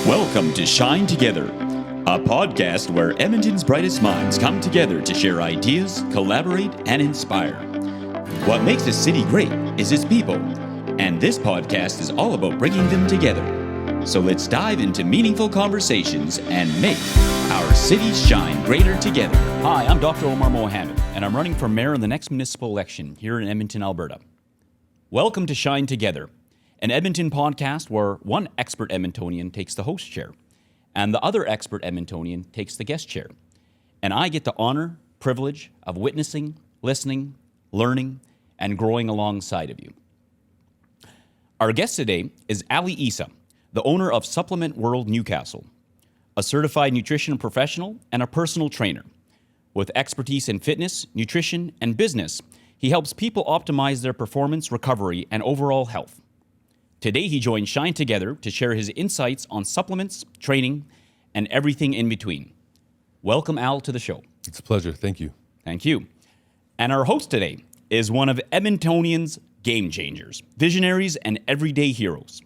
Welcome to Shine Together, a podcast where Edmonton's brightest minds come together to share ideas, collaborate, and inspire. What makes a city great is its people, and this podcast is all about bringing them together. So let's dive into meaningful conversations and make our city shine greater together. Hi, I'm Dr. Omar Mohammad, and I'm running for mayor in the next municipal election here in Edmonton, Alberta. Welcome to Shine Together, an Edmonton podcast where one expert Edmontonian takes the host chair and the other expert Edmontonian takes the guest chair. And I get the honor, privilege of witnessing, listening, learning, and growing alongside of you. Our guest today is Issa, the owner of Supplement World Newcastle, a certified nutrition professional and a personal trainer. With expertise in fitness, nutrition, and business, he helps people optimize their performance, recovery, and overall health. Today, he joined Shine Together to share his insights on supplements, training, and everything in between. Welcome, Al, to the show. It's a pleasure. Thank you. Thank you. And our host today is one of Edmontonians' game changers, visionaries, and everyday heroes.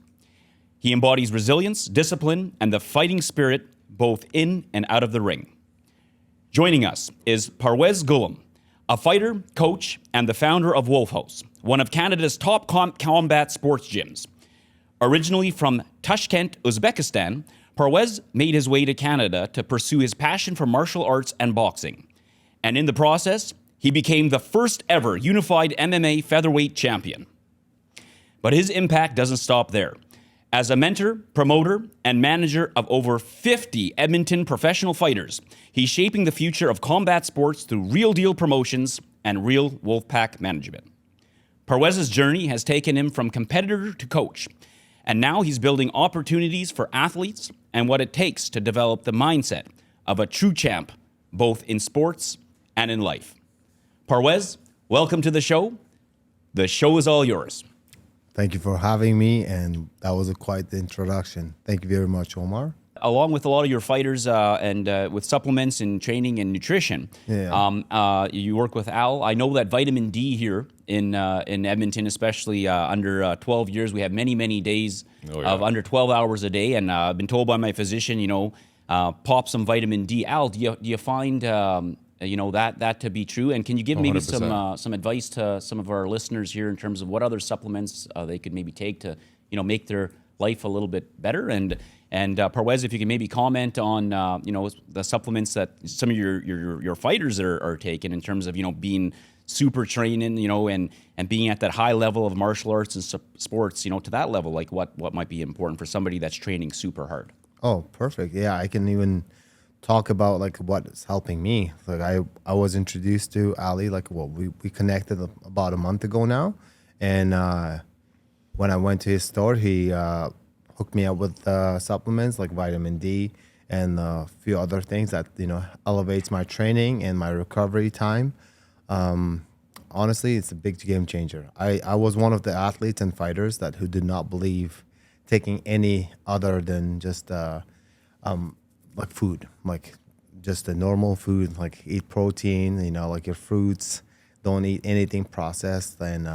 He embodies resilience, discipline, and the fighting spirit both in and out of the ring. Joining us is Parwez Ghulam, a fighter, coach, and the founder of Wolfhouse, one of Canada's top combat sports gyms. Originally from Tashkent, Uzbekistan, Parwez made his way to Canada to pursue his passion for martial arts and boxing. And in the process, he became the first ever unified MMA featherweight champion. But his impact doesn't stop there. As a mentor, promoter, and manager of over 50 Edmonton professional fighters, he's shaping the future of combat sports through real deal promotions and real Wolfpack management. Parwez's journey has taken him from competitor to coach, and now he's building opportunities for athletes and what it takes to develop the mindset of a true champ, both in sports and in life. Parwez, welcome to the show. The show is all yours. Thank you for having me, and that was quite the introduction. Thank you very much, Omar. Along with a lot of your fighters and with supplements and training and nutrition, you work with Al. I know that vitamin D here in Edmonton, especially under 12 years, we have many days of under 12 hours a day. And I've been told by my physician, pop some vitamin D. Al, do you find that to be true? And can you give maybe 100%. some advice to some of our listeners here in terms of what other supplements they could maybe take to make their life a little bit better? And Parwez, if you can maybe comment on the supplements that some of your fighters are taking in terms of being super training, and being at that high level of martial arts and sports, to that level, like what might be important for somebody that's training super hard. Oh, perfect. Yeah, I can even talk about like what is helping me. Like I was introduced to Ali, we connected about a month ago now, and when I went to his store, he hooked me up with supplements like vitamin D and a few other things that elevates my training and my recovery time. Honestly, it's a big game changer. I was one of the athletes and fighters who did not believe taking any other than just like food, like just the normal food, like eat protein, like your fruits, don't eat anything processed. And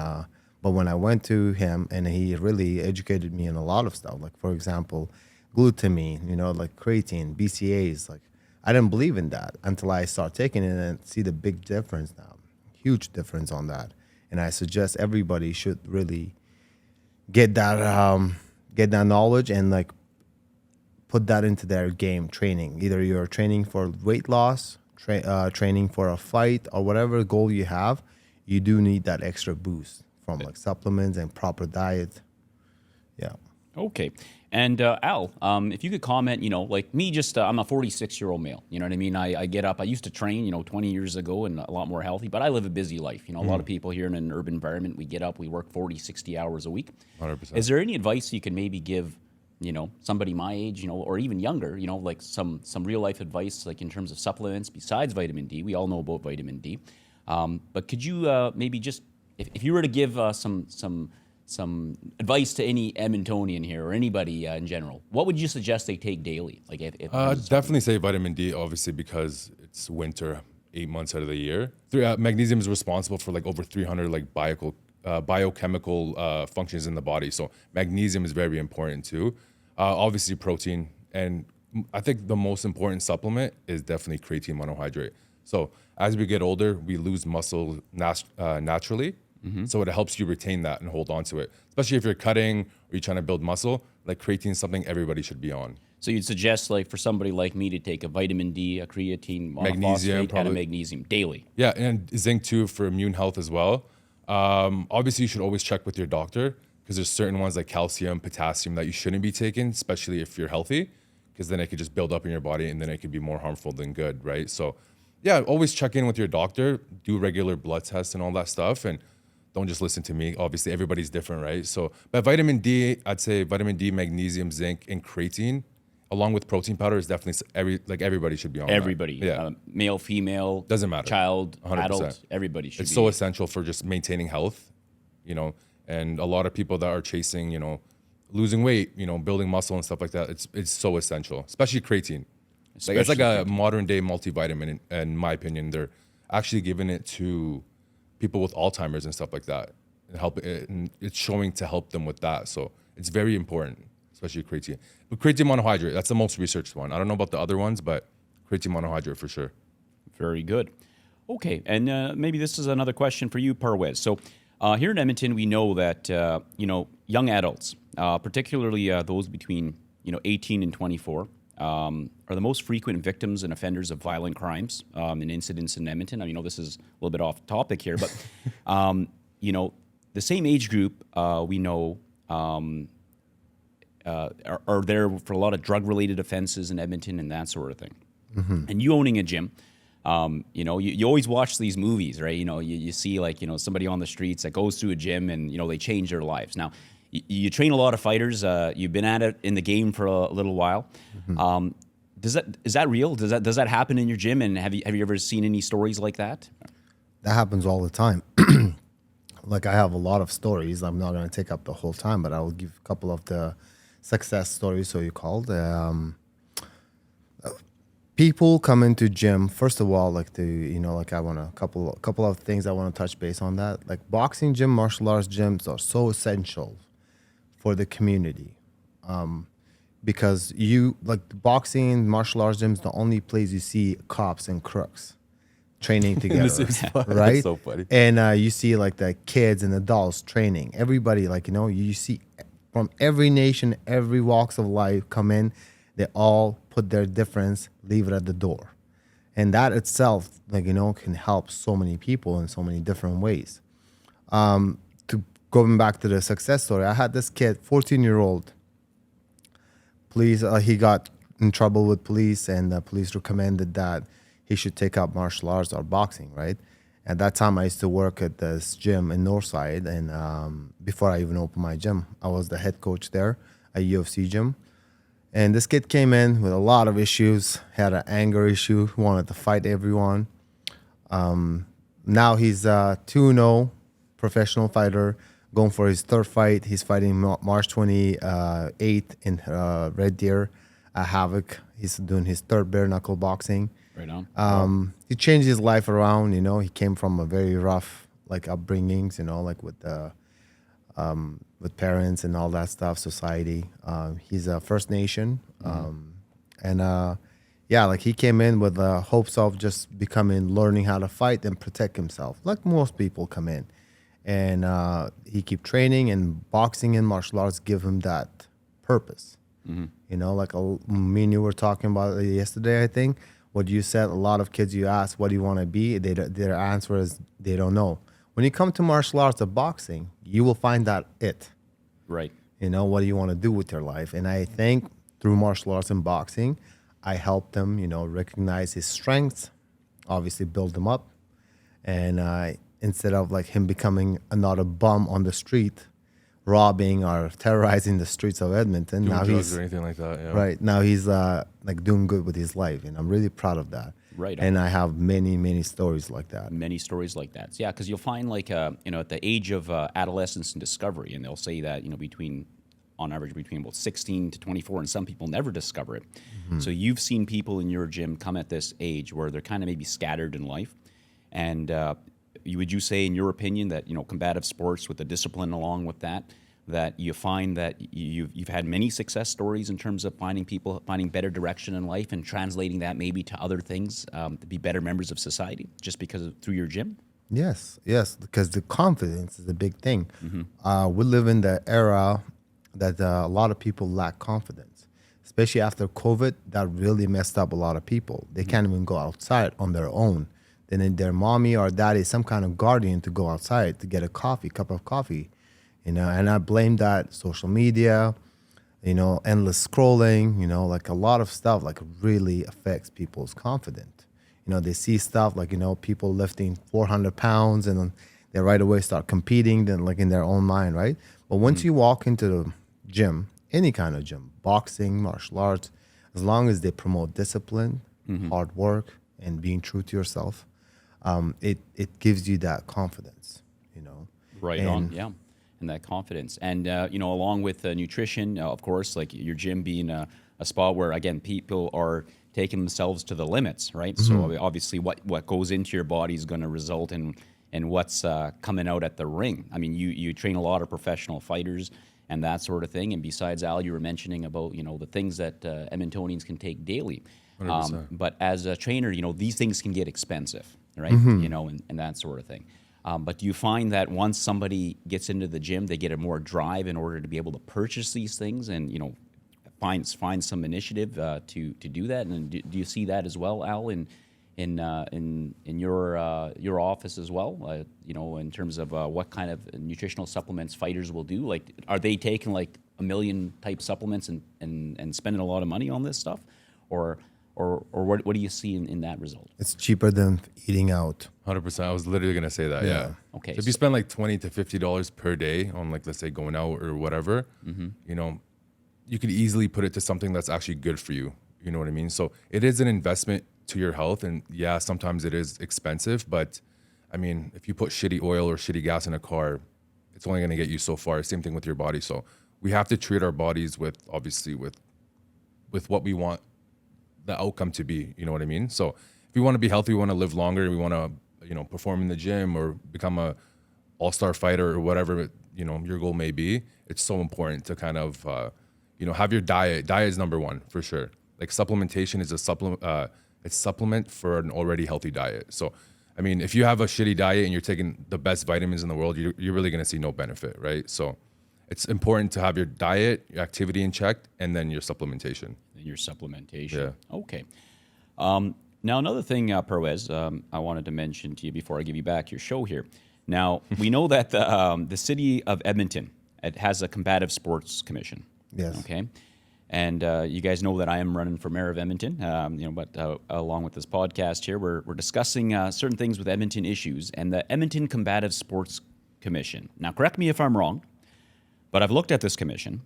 but when I went to him, and he really educated me in a lot of stuff, like for example, glutamine, like creatine, BCAAs, like I didn't believe in that until I start taking it and see the big difference now, huge difference on that. And I suggest everybody should really get that knowledge and like put that into their game training. Either you're training for weight loss, training for a fight, or whatever goal you have, you do need that extra boost from like supplements and proper diet. Yeah. Okay. And Al, if you could comment, like me, I'm a 46-year-old male. You know what I mean? I get up. I used to train, 20 years ago and a lot more healthy, but I live a busy life. A lot of people here in an urban environment, we get up, we work 40, 60 hours a week. 100%. Is there any advice you can maybe give, somebody my age, or even younger, like some real life advice, like in terms of supplements besides vitamin D? We all know about vitamin D. But could you maybe just, if you were to give some advice to any Edmontonian here or anybody in general, what would you suggest they take daily? Like, definitely say vitamin D, obviously, because it's winter, 8 months out of the year. Magnesium is responsible for like over 300 like biochemical functions in the body. So magnesium is very important too. Obviously, protein And I think the most important supplement is definitely creatine monohydrate. So as we get older, we lose muscle naturally. So it helps you retain that and hold on to it. Especially if you're cutting or you're trying to build muscle, like creatine is something everybody should be on. So you'd suggest, like, for somebody like me to take a vitamin D, a creatine, Magnesium, monophosphate, and a magnesium daily. Yeah, and zinc too for immune health as well. Obviously, you should always check with your doctor because there's certain ones like calcium, potassium that you shouldn't be taking, especially if you're healthy, because then it could just build up in your body and then it could be more harmful than good, right? So, yeah, always check in with your doctor, do regular blood tests and all that stuff, and don't just listen to me. Obviously, everybody's different, right? So, but vitamin D, I'd say vitamin D, magnesium, zinc, and creatine, along with protein powder, is definitely everybody should be on. Everybody, that. Yeah, male, female, doesn't matter. child, 100%. adult, everybody should. It's so essential for just maintaining health, and a lot of people that are chasing, losing weight, building muscle and stuff like that. It's so essential, especially creatine. It's like a modern day multivitamin. In my opinion, they're actually giving it to people with Alzheimer's and stuff like that, and it's showing to help them with that. So it's very important, especially creatine. But creatine monohydrate, that's the most researched one. I don't know about the other ones, but creatine monohydrate for sure. Very good. Okay, and maybe this is another question for you, Parwez. So here in Edmonton, we know that young adults, particularly those between 18 and 24, are the most frequent victims and offenders of violent crimes and incidents in Edmonton. I know this is a little bit off topic here, but the same age group we know are there for a lot of drug-related offenses in Edmonton and that sort of thing. And you owning a gym, you always watch these movies, right? You see somebody on the streets that goes to a gym and they change their lives. Now, you train a lot of fighters. You've been at it in the game for a little while. Is that real? Does that happen in your gym? And have you ever seen any stories like that? That happens all the time. Like, I have a lot of stories. I'm not going to take up the whole time, but I will give a couple of the success stories, so you called. People come into gym, first of all, I want a couple of things I want to touch base on that. Like, boxing gym, martial arts gyms are so essential for the community. Because boxing, martial arts gyms, the only place you see cops and crooks training together, right? That's so funny. And you see the kids and adults training. Everybody, you see from every nation, every walks of life come in. They all put their difference, leave it at the door. And that itself, can help so many people in so many different ways. Going back to the success story, I had this kid, 14-year-old. Police, he got in trouble with police, and the police recommended that he should take up martial arts or boxing, right? At that time, I used to work at this gym in Northside, and before I even opened my gym, I was the head coach there, a UFC gym. And this kid came in with a lot of issues, had an anger issue, wanted to fight everyone. Now he's a 2-0 professional fighter, going for his third fight. He's fighting March 28th in Red Deer at Havoc. He's doing his third bare knuckle boxing. Right on. He changed his life around. He came from a very rough upbringings. With parents and all that stuff, society. He's a First Nation, he came in with the hopes of just learning how to fight and protect himself, like most people come in. And he keep training, and boxing and martial arts give him that purpose. Me and you were talking about it yesterday, I think. What you said, a lot of kids, you ask, what do you want to be? Their answer is they don't know. When you come to martial arts or boxing, you will find that it. Right. What do you want to do with your life? And I think through martial arts and boxing, I helped them, recognize his strengths, obviously build them up. And instead of him becoming another bum on the street, robbing or terrorizing the streets of Edmonton, Doing now drugs he's or anything like that. Yeah. right now he's doing good with his life, and I'm really proud of that. Right. And I have many stories like that. Many stories like that. Yeah, because you'll find at the age of adolescence and discovery, and they'll say that on average between about 16 to 24, and some people never discover it. So you've seen people in your gym come at this age where they're kind of maybe scattered in life, and would you say, in your opinion, that combative sports with the discipline along with that that you find that you've had many success stories in terms of finding better direction in life and translating that maybe to other things to be better members of society just through your gym? Yes, because the confidence is a big thing. We live in the era that a lot of people lack confidence, especially after COVID. That really messed up a lot of people. They can't even go outside on their own. They need their mommy or daddy, some kind of guardian, to go outside to get a cup of coffee. And I blame that social media, endless scrolling, like a lot of stuff like really affects people's confidence. They see stuff like, people lifting 400 pounds and then they right away start competing, then like in their own mind, right? But once you walk into the gym, any kind of gym, boxing, martial arts, as long as they promote discipline, hard work, and being true to yourself, it gives you that confidence, Right on, yeah. And that confidence. And, along with nutrition, of course, like your gym being a spot where, again, people are taking themselves to the limits, right? So obviously what goes into your body is going to result in what's coming out at the ring. I mean, you train a lot of professional fighters and that sort of thing. And besides, Al, you were mentioning about, the things that Edmontonians can take daily. But as a trainer, these things can get expensive, right? And that sort of thing. But do you find that once somebody gets into the gym, they get a more drive in order to be able to purchase these things and, find some initiative to do that? And do you see that as well, Al, in your office as well? In terms of what kind of nutritional supplements fighters will do? Like, are they taking like a million type supplements and spending a lot of money on this stuff, or what do you see in that result? It's cheaper than eating out. 100%. I was literally gonna say that. Yeah. Okay. So if you spend like $20 to $50 per day on, like, let's say going out or whatever, you could easily put it to something that's actually good for you. You know what I mean? So it is an investment to your health, and yeah, sometimes it is expensive. But I mean, if you put shitty oil or shitty gas in a car, it's only gonna get you so far. Same thing with your body. So we have to treat our bodies with what we want the outcome to be. You know what I mean? So if we want to be healthy, we want to live longer, we want to perform in the gym or become a all-star fighter or whatever your goal may be, it's so important to kind of have your diet is number one for sure. Like, supplementation is it's supplement for an already healthy diet. So I mean, if you have a shitty diet and you're taking the best vitamins in the world, you're really going to see no benefit, right? So it's important to have your diet, your activity in check, and then your supplementation. Yeah. Okay. Now, another thing, Parwez, I wanted to mention to you before I give you back your show here. Now, we know that the city of Edmonton, it has a combative sports commission. Yes. Okay. And you guys know that I am running for mayor of Edmonton. But along with this podcast here, we're discussing certain things with Edmonton issues and the Edmonton Combative Sports Commission. Now, correct me if I'm wrong, but I've looked at this commission,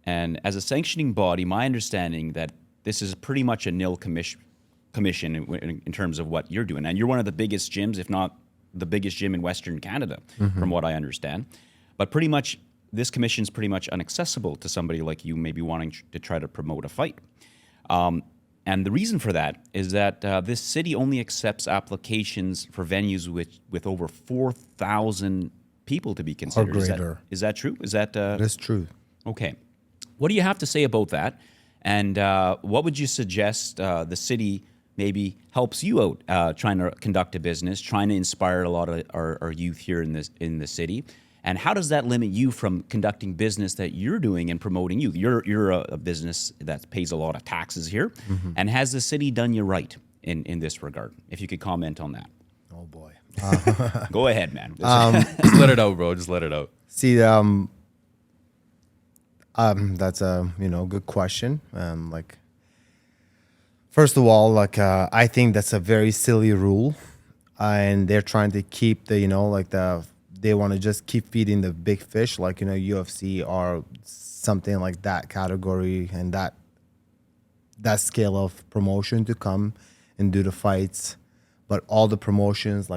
and as a sanctioning body, my understanding that this is pretty much a nil commission in terms of what you're doing. And you're one of the biggest gyms, if not the biggest gym in Western Canada, from what I understand. But pretty much, this commission is pretty much inaccessible to somebody like you maybe wanting to try to promote a fight. And the reason for that is that this city only accepts applications for venues with over 4,000 people to be considered. Or greater. Is that true? That is true. Okay. What do you have to say about that? And what would you suggest the city maybe helps you out trying to conduct a business, trying to inspire a lot of our youth here in the city? And how does that limit you from conducting business that you're doing and promoting youth? You're a business that pays a lot of taxes here. And has the city done you right in this regard? If you could comment on that. Oh, boy. Go ahead, man. Just let it out, bro. Just let it out. See, that's a good question. First of all, I think that's a very silly rule, and they're trying to keep they want to just keep feeding the big fish, UFC or something like that category and that scale of promotion to come and do the fights. But all the promotions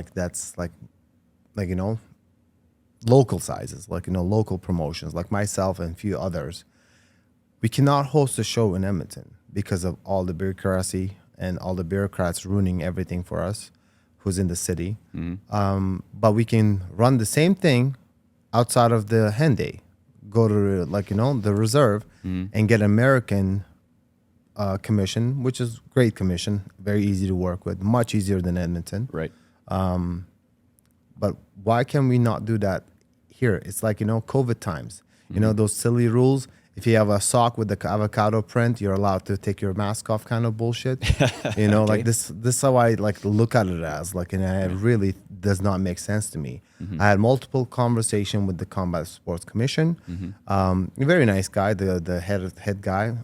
local sizes, local promotions, like myself and a few others, we cannot host a show in Edmonton because of all the bureaucracy and all the bureaucrats ruining everything for us who's in the city. But we can run the same thing outside of the Henday, go to like the reserve and get American commission, which is great commission, very easy to work with, much easier than Edmonton. Right. But why can we not do that here? It's like COVID times. Those silly rules. If you have a sock with the avocado print, you're allowed to take your mask off, kind of bullshit. Like this is how I like look at it as like, and it really does not make sense to me. I had multiple conversation with the Combat Sports Commission. A very nice guy, the head guy,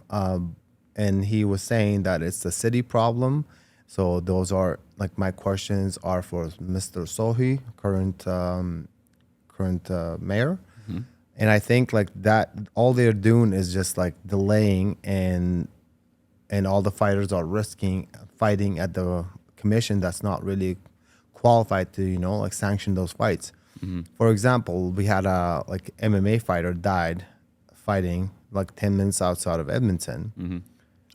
and he was saying that it's a city problem. So those are like my questions are for Mr. Sohi, current mayor. And I think like that, all they're doing is just like delaying, and all the fighters are risking fighting at the commission that's not really qualified to like sanction those fights. For example, we had a like MMA fighter died fighting like 10 minutes outside of Edmonton.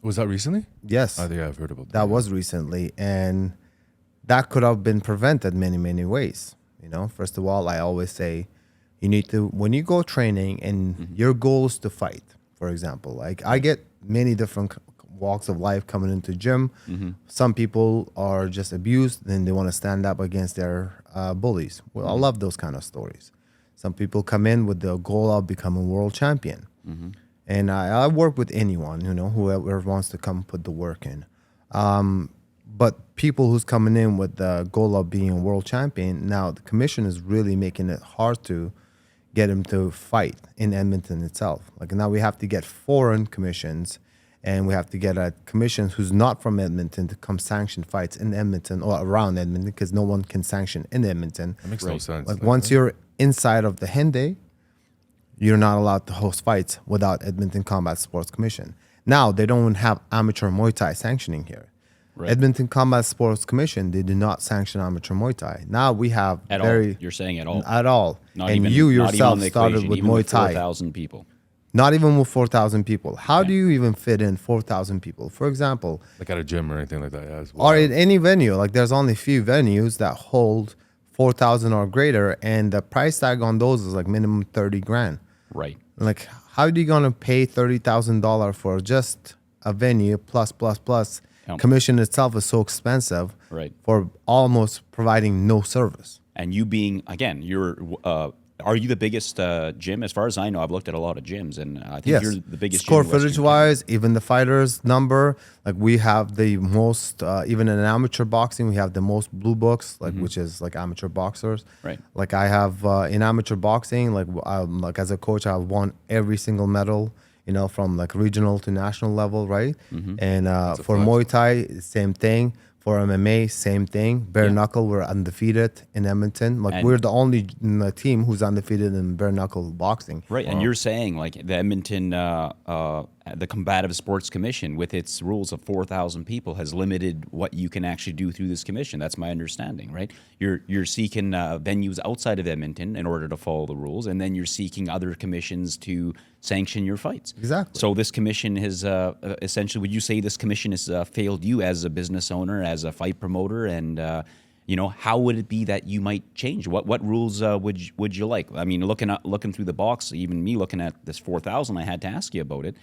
Was that recently? Yes. I think I've heard about that. That was recently, and that could have been prevented many ways. First of all, I always say, you need to, when you go training and your goal is to fight, for example, like I get many different walks of life coming into gym. Some people are just abused and they want to stand up against their bullies. Well, I love those kind of stories. Some people come in with the goal of becoming world champion. And I work with anyone, whoever wants to come put the work in. But people who's coming in with the goal of being a world champion, now the commission is really making it hard to get him to fight in Edmonton itself. Like now we have to get foreign commissions, and we have to get a commission who's not from Edmonton to come sanction fights in Edmonton or around Edmonton, because no one can sanction in Edmonton. That makes no sense. Like once you're inside of the Henday, you're not allowed to host fights without Edmonton Combat Sports Commission. Now they don't have amateur Muay Thai sanctioning here. Right. Edmonton Combat Sports Commission, they do not sanction amateur Muay Thai. Now we have At all. You're saying at all? At all. Not and even, you not yourself even started equation, with even Muay with Thai. 4,000 people. Not even with 4,000 people. How do you even fit in 4,000 people? For example, Like at a gym or anything like that. Yeah, as well. or in any venue. Like there's only few venues that hold 4,000 or greater, and the price tag on those is like minimum 30 grand. Right. Like, how are you gonna pay $30,000 for just a venue plus? Yep. Commission itself is so expensive, Right. for almost providing no service. And you being, again, are you the biggest gym? As far as I know, I've looked at a lot of gyms, and I think Yes. you're the biggest Square gym in Western footage wise, even the fighters number, like we have the most, even in amateur boxing, we have the most blue books, like which is like amateur boxers. Right. Like I have in amateur boxing, like as a coach, I've won every single medal, from like regional to national level, right? And for Muay Thai, same thing. For MMA, same thing. Bare knuckle, we're undefeated in Edmonton. Like And- we're the only team who's undefeated in bare knuckle boxing. Right, and you're saying like the Edmonton, the Combative Sports Commission, with its rules of 4,000 people, has limited what you can actually do through this commission. That's my understanding, right? You're seeking venues outside of Edmonton in order to follow the rules, and then you're seeking other commissions to sanction your fights. Exactly. So this commission has essentially, would you say this commission has failed you as a business owner, as a fight promoter, and how would it be that you might change? What rules would you like? I mean, looking through the box, even me looking at this 4,000, I had to ask you about it.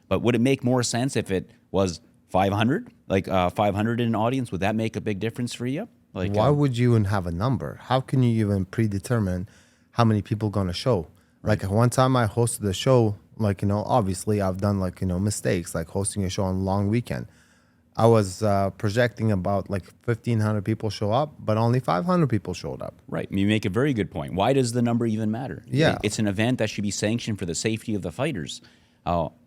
But would it make more sense if it was 500, like 500 in an audience? Would that make a big difference for you? Like, Why would you even have a number? How can you even predetermine how many people going to show? Like one time I hosted a show, like, obviously I've done like, mistakes, like hosting a show on a long weekend. I was projecting about like 1,500 people show up, but only 500 people showed up. Right. You make a very good point. Why does the number even matter? Yeah. It's an event that should be sanctioned for the safety of the fighters.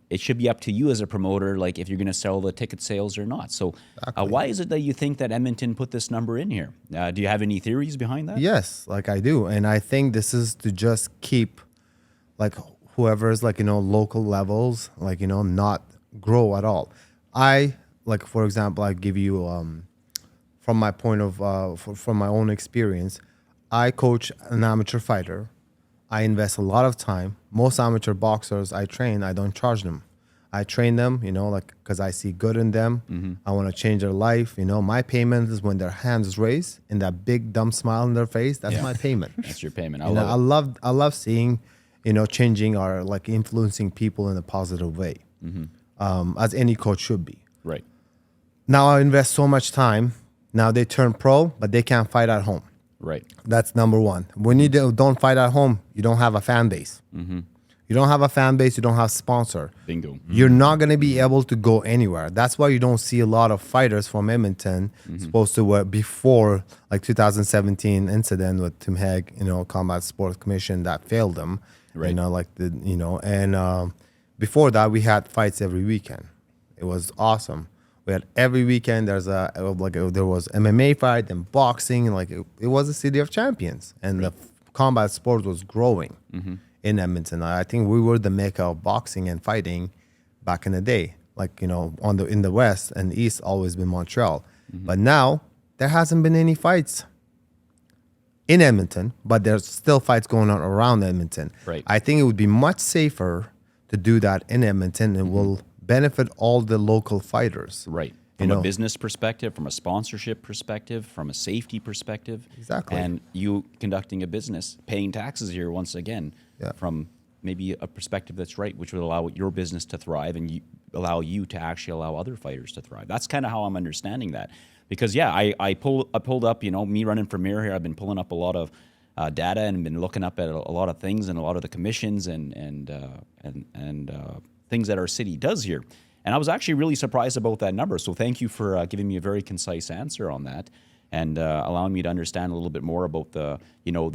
It should be up to you as a promoter, like if you're going to sell the ticket sales or not. So why is it that you think that Edmonton put this number in here? Do you have any theories behind that? Yes, like I do. And I think this is to just keep like whoever's like, local levels, like, not grow at all. Like, for example, I give you, from my point of, from my own experience, I coach an amateur fighter. I invest a lot of time. Most amateur boxers I train, I don't charge them. I train them, because I see good in them. I want to change their life. My payment is when their hands raised and that big dumb smile on their face. That's my payment. That's your payment. I I love seeing changing or like influencing people in a positive way, as any coach should be. Right. Now I invest so much time. Now they turn pro, but they can't fight at home. Right. That's number one. When you don't fight at home, you don't have a fan base. You don't have a fan base. You don't have sponsor. Bingo. You're not going to be able to go anywhere. That's why you don't see a lot of fighters from Edmonton supposed to work before like 2017 incident with Tim Hague, Combat Sports Commission that failed them. Right. And before that we had fights every weekend. It was awesome. We had every weekend. There was MMA fight and boxing. It was a city of champions, and the combat sport was growing in Edmonton. I think we were the mecca of boxing and fighting back in the day. In the West and the East, always been Montreal. But now there hasn't been any fights in Edmonton, but there's still fights going on around Edmonton. Right. I think it would be much safer to do that in Edmonton, and will benefit all the local fighters. Right. From a business perspective, from a sponsorship perspective, from a safety perspective. Exactly. And you conducting a business, paying taxes here once again, from maybe a perspective that's right, which would allow your business to thrive and allow you to actually allow other fighters to thrive. That's kind of how I'm understanding that. Because, I pulled up, me running for mayor here, I've been pulling up a lot of data and been looking up at a lot of things and a lot of the commissions and things that our city does here. And I was actually really surprised about that number. So thank you for giving me a very concise answer on that and allowing me to understand a little bit more about the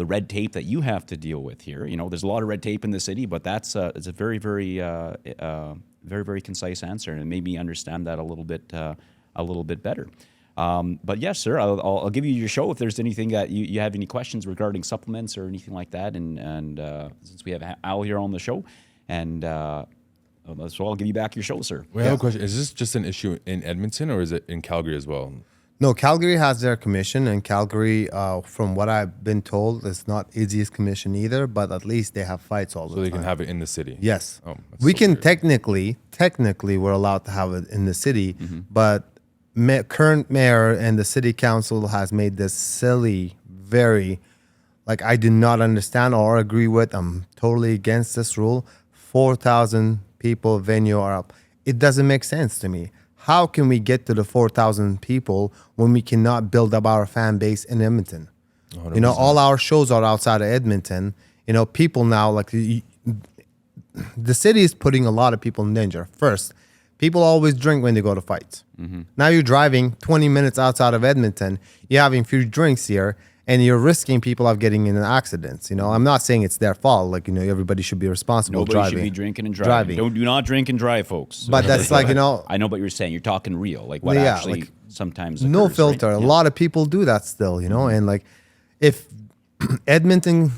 red tape that you have to deal with here. There's a lot of red tape in the city, but it's a very, very, very, very concise answer, and it made me understand that a little bit better. But yes, sir, I'll give you your show if there's anything that you have any questions regarding supplements or anything like that. And since we have Al here on the show, and so I'll give you back your show, sir. Wait, I have a question. Is this just an issue in Edmonton, or is it in Calgary as well? No, Calgary has their commission, and Calgary, from what I've been told, is not easiest commission either, but at least they have fights all the time. So they can have it in the city? Yes. Oh, we can technically, we're allowed to have it in the city, but current mayor and the city council has made this silly, very, I do not understand or agree with. I'm totally against this rule. 4,000 people venue are up. It doesn't make sense to me. How can we get to the 4,000 people when we cannot build up our fan base in Edmonton? 100%. All our shows are outside of Edmonton. People now, the city is putting a lot of people in danger. First, people always drink when they go to fights. Now you're driving 20 minutes outside of Edmonton, you're having a few drinks here, and you're risking people of getting in accidents. I'm not saying it's their fault. Everybody should be responsible. Nobody should be drinking and driving. Do not drink and drive, folks. But that's I know what you're saying. You're talking real. Sometimes occurs, no filter. Right? A lot of people do that still. And if Edmonton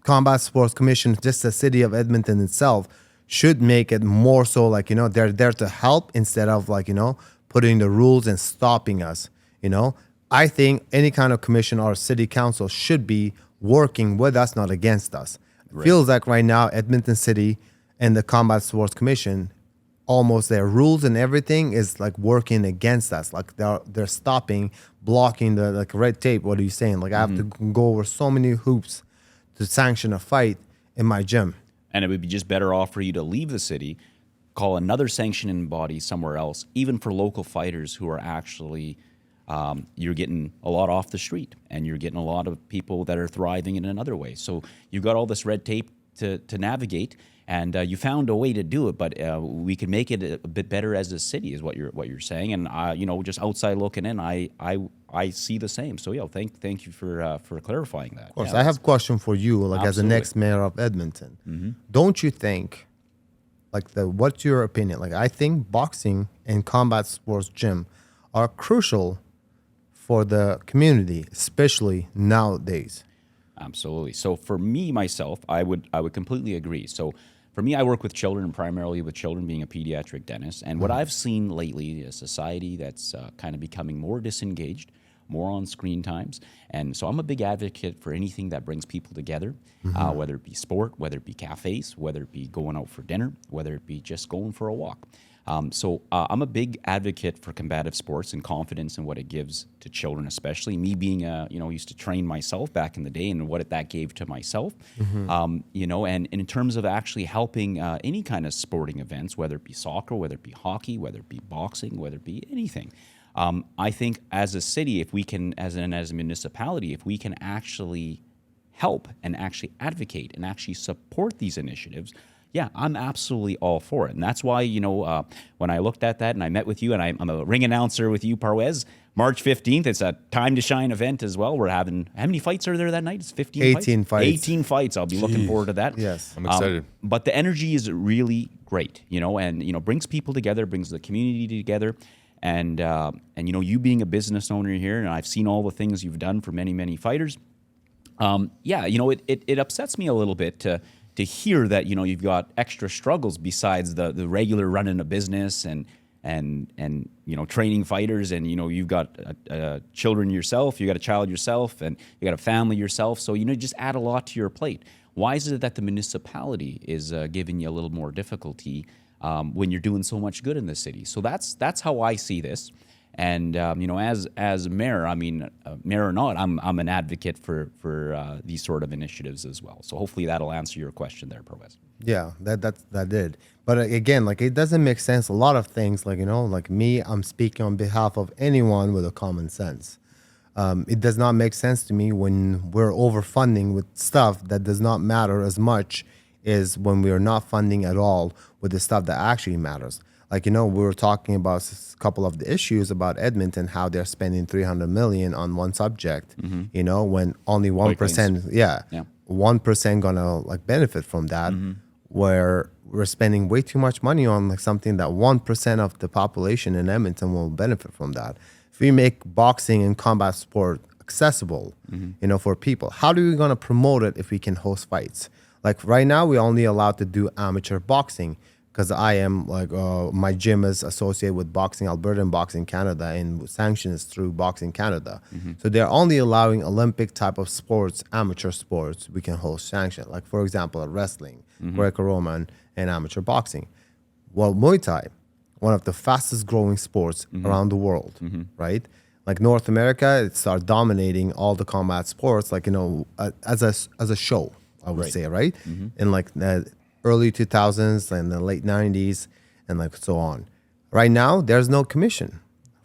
Combat Sports Commission, just the city of Edmonton itself, should make it more so they're there to help instead of putting the rules and stopping us. I think any kind of commission or city council should be working with us, not against us. Right. It feels like right now, Edmonton City and the Combat Sports Commission, almost their rules and everything is working against us. They're stopping, blocking the red tape. What are you saying? I have to go over so many hoops to sanction a fight in my gym. And it would be just better off for you to leave the city, call another sanctioning body somewhere else, even for local fighters who are actually... you're getting a lot off the street, and you're getting a lot of people that are thriving in another way. So you've got all this red tape to navigate, and you found a way to do it. But we can make it a bit better as a city, is what you're saying. And just outside looking in, I see the same. So thank you for clarifying that. Of course, I have a question for you, as the next mayor of Edmonton. Don't you think, what's your opinion? I think boxing and combat sports gym are crucial for the community, especially nowadays. Absolutely. So for me, myself, I would completely agree. So for me, I work with children, and primarily with children, being a pediatric dentist. And what I've seen lately is a society that's kind of becoming more disengaged, more on screen times. And so I'm a big advocate for anything that brings people together, whether it be sport, whether it be cafes, whether it be going out for dinner, whether it be just going for a walk. So I'm a big advocate for combative sports and confidence in what it gives to children, especially me being used to train myself back in the day and what that gave to myself. And in terms of actually helping any kind of sporting events, whether it be soccer, whether it be hockey, whether it be boxing, whether it be anything. I think as a city, if we can, as a municipality, if we can actually help and actually advocate and actually support these initiatives, yeah, I'm absolutely all for it. And that's why, when I looked at that and I met with you, and I'm a ring announcer with you, Parwez, March 15th, it's a Time to Shine event as well. We're having, how many fights are there that night? It's 15 18 fights. 18 fights. I'll be looking forward to that. Yes. I'm excited. But the energy is really great, and, brings people together, brings the community together. And you being a business owner here, and I've seen all the things you've done for many, many fighters. It upsets me a little bit to hear that, you've got extra struggles besides the regular running a business and training fighters, and, you've got children yourself, you got a child yourself, and you got a family yourself. So, just add a lot to your plate. Why is it that the municipality is giving you a little more difficulty when you're doing so much good in the city? So that's how I see this. And as mayor, mayor or not, I'm an advocate for these sort of initiatives as well. So hopefully that'll answer your question there, Parwez. Yeah, that did. But again, it doesn't make sense. A lot of things, like me, I'm speaking on behalf of anyone with a common sense. It does not make sense to me when we're overfunding with stuff that does not matter as much as when we are not funding at all with the stuff that actually matters. We were talking about a couple of the issues about Edmonton, how they're spending $300 million on one subject, when only 1%, 1% gonna benefit from that, where we're spending way too much money on something that 1% of the population in Edmonton will benefit from that. If we make boxing and combat sport accessible, for people, how are we gonna promote it if we can host fights? Right now, we're only allowed to do amateur boxing, because I am my gym is associated with Boxing Alberta and Boxing Canada, and sanctions through Boxing Canada. So they're only allowing Olympic type of sports, amateur sports, we can host sanction. For example, wrestling, Greco-Roman, and amateur boxing. Well, Muay Thai, one of the fastest growing sports around the world, right? North America, it started dominating all the combat sports, as a show, I would say, right? In the early 2000s and the late 90s and so on. Right now, there's no commission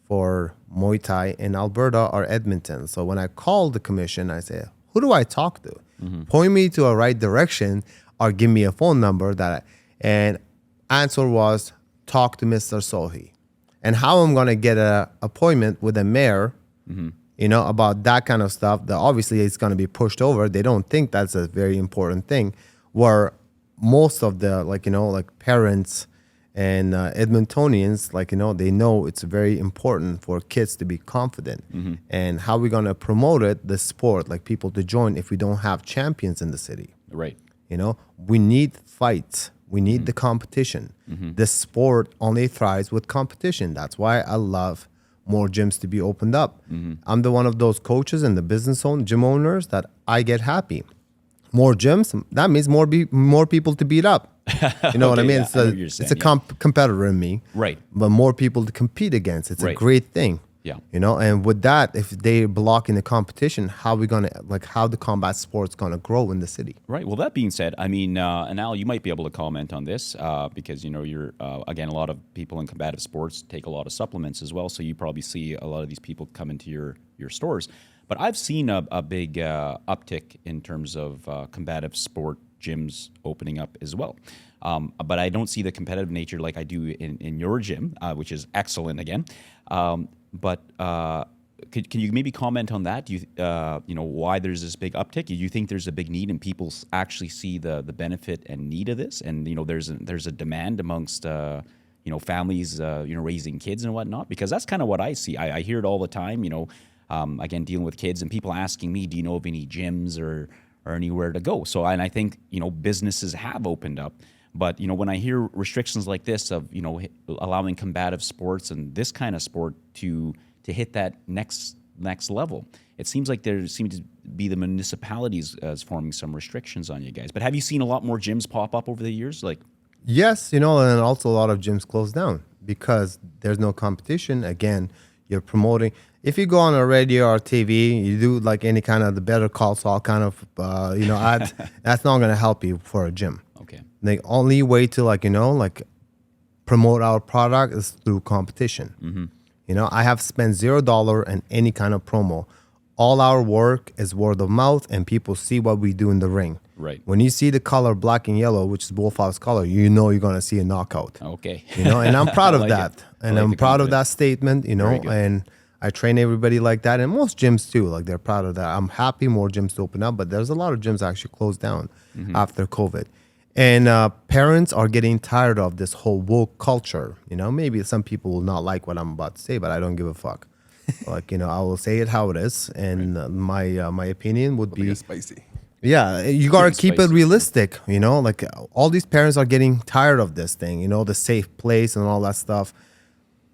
for Muay Thai in Alberta or Edmonton. So when I call the commission, I say, who do I talk to? Point me to a right direction or give me a phone number and answer was, talk to Mr. Sohi. And how I'm going to get an appointment with a mayor, about that kind of stuff, that obviously it's going to be pushed over. They don't think that's a very important thing, where most of the parents and Edmontonians, they know it's very important for kids to be confident. And how we going to promote it, the sport, people to join, if we don't have champions in the city? Right. We need fights. We need the competition. This sport only thrives with competition. That's why I love more gyms to be opened up. I'm the one of those coaches and the gym owners that I get happy. More gyms, that means more people to beat up. You know what I mean? It's a competitor in me. Right. But more people to compete against. It's a great thing. Yeah. And with that, if they block in the competition, how the combat sport's gonna grow in the city? Right. Well, that being said, and Al, you might be able to comment on this because you're again, a lot of people in combative sports take a lot of supplements as well. So you probably see a lot of these people come into your stores. But I've seen a big uptick in terms of combative sport gyms opening up as well. But I don't see the competitive nature like I do in your gym, which is excellent again. But can you maybe comment on that? Do you why there's this big uptick? Do you think there's a big need and people actually see the benefit and need of this? And there's a demand amongst families raising kids and whatnot, because that's kind of what I see. I hear it all the time. Again, dealing with kids and people asking me, do you know of any gyms or anywhere to go? So, and I think, businesses have opened up, but, when I hear restrictions like this of, allowing combative sports and this kind of sport to hit that next level, it seems like there seem to be the municipalities as forming some restrictions on you guys. But have you seen a lot more gyms pop up over the years? Yes, you know, and also a lot of gyms close down because there's no competition. Again, you're promoting. If you go on a radio or TV, you do like any kind of the Better Call Saul kind of, ads, that's not going to help you for a gym. Okay. The only way to like promote our product is through competition. You know, I have spent $0 in any kind of promo. All our work is word of mouth, and people see what we do in the ring. Right. When you see the color black and yellow, which is Wolfhouse color, you know you're gonna see a knockout. Okay. You know, and I'm proud of like that, it. and I like I'm the proud of confidence. that statement. You know, Very good. and I train everybody like that, and most gyms too. Like they're proud of that. I'm happy more gyms to open up, but there's a lot of gyms actually closed down after COVID. And parents are getting tired of this whole woke culture. You know, maybe some people will not like what I'm about to say, but I don't give a fuck. Like, you know, I will say it how it is, and my opinion would be, It's spicy. yeah, you gotta It's keep it spicy. realistic. You know, like all these parents are getting tired of this thing. You know, the safe place and all that stuff.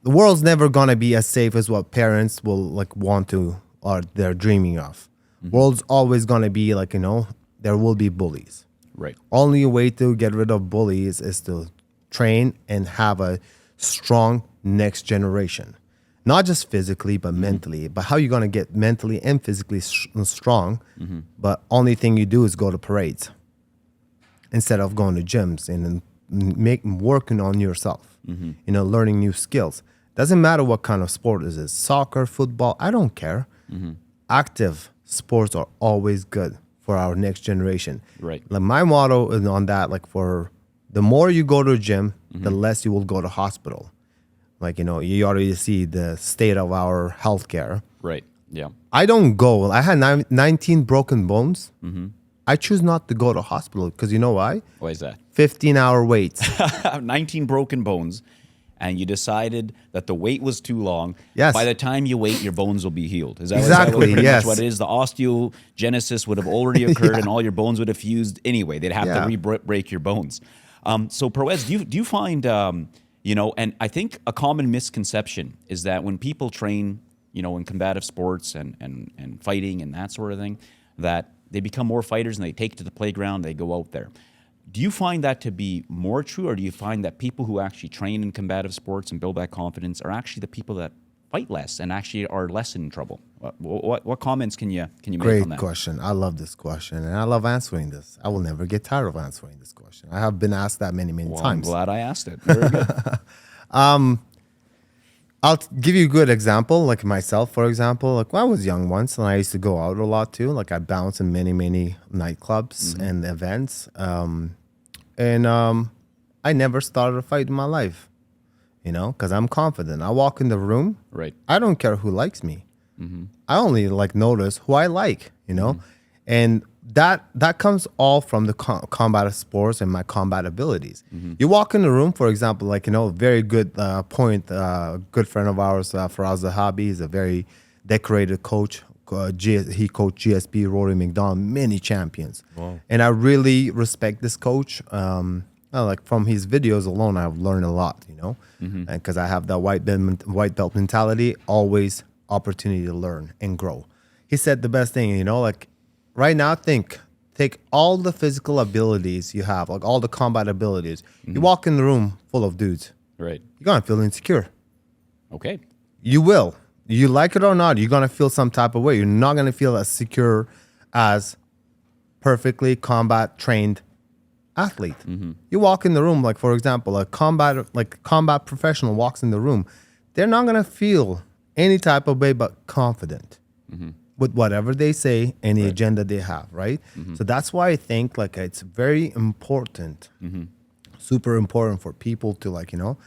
The world's never gonna be as safe as what parents will like want to or they're dreaming of. World's always gonna be like, you know, there will be bullies. Right. Only way to get rid of bullies is to train and have a strong next generation. Not just physically, but mentally. But how you going to get mentally and physically strong? But only thing you do is go to parades instead of going to gyms and working on yourself. You know, learning new skills. Doesn't matter what kind of sport it is. Soccer, football, I don't care. Active sports are always good for our next generation. Right. Like my motto is on that, like for the more you go to a gym, the less you will go to hospital. Like, you know, you already see the state of our healthcare. Right. Yeah. I don't go. I had 19 broken bones. I choose not to go to hospital because you know why? Why is that? 15-hour waits. 19 broken bones, and you decided that the wait was too long. Yes. By the time you wait, your bones will be healed. Is that Exactly, pretty yes. much what it is? The osteogenesis would have already occurred, and all your bones would have fused anyway. They'd have Yeah. to re-break your bones. So, Parwez, do you find, you know, and I think a common misconception is that when people train, you know, in combative sports and fighting and that sort of thing, that they become more fighters and they take to the playground, they go out there. Do you find that to be more true, or do you find that people who actually train in combative sports and build that confidence are actually the people that fight less and actually are less in trouble? What comments can you make Great on that? question. I love this question, and I love answering this. I will never get tired of answering this question. I have been asked that many Well, I'm times. glad I asked it. Very good. I'll give you a good example, like myself, for example. Like when I was young once, and I used to go out a lot too. Like I bounced in many nightclubs and events, and I never started a fight in my life, you know, because I'm confident. I walk in the room, Right. I don't care who likes me. I only like notice who I like, you know, and that comes all from the combat sports and my combat abilities. You walk in the room, for example, like, you know, very good point. Good friend of ours, Faraz Zahabi, is a very decorated coach. He coached GSP, Rory McDonald, many champions. Wow. And I really respect this coach. Like from his videos alone, I've learned a lot, you know, because I have that white belt mentality, always opportunity to learn and grow. He said the best thing, you know, like right now, take all the physical abilities you have, like all the combat abilities. You walk in the room full of dudes, Right. you're gonna feel insecure. Okay. You will. You like it or not, you're gonna feel some type of way. You're not gonna feel as secure as perfectly combat trained athlete. You walk in the room, like for example, a combat professional walks in the room, they're not gonna feel any type of way but confident with whatever they say and the agenda they have, right? So that's why I think like it's very important, super important for people to like, you know,